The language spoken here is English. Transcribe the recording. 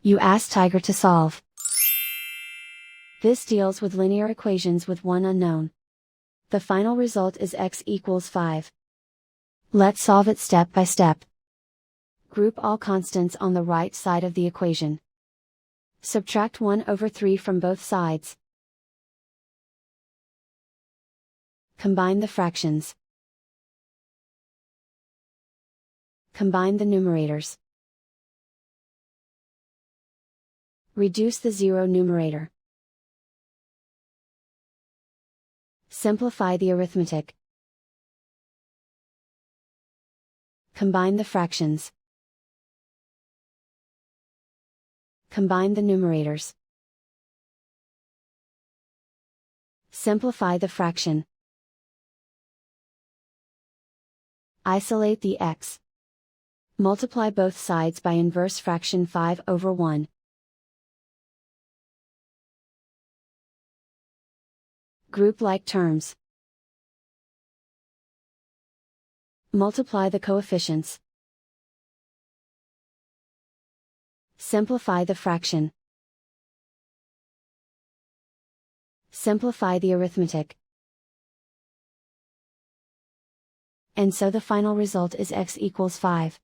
You ask Tiger to solve. This deals with linear equations with one unknown. The final result is x equals 5. Let's solve it step by step. Group all constants on the right side of the equation. Subtract 1/3 from both sides. Combine the fractions. Combine the numerators. Reduce the zero numerator. Simplify the arithmetic. Combine the fractions. Combine the numerators. Simplify the fraction. Isolate the x. Multiply both sides by inverse fraction 5/1. Group like terms. Multiply the coefficients. Simplify the fraction. Simplify the arithmetic. And so the final result is x equals 5.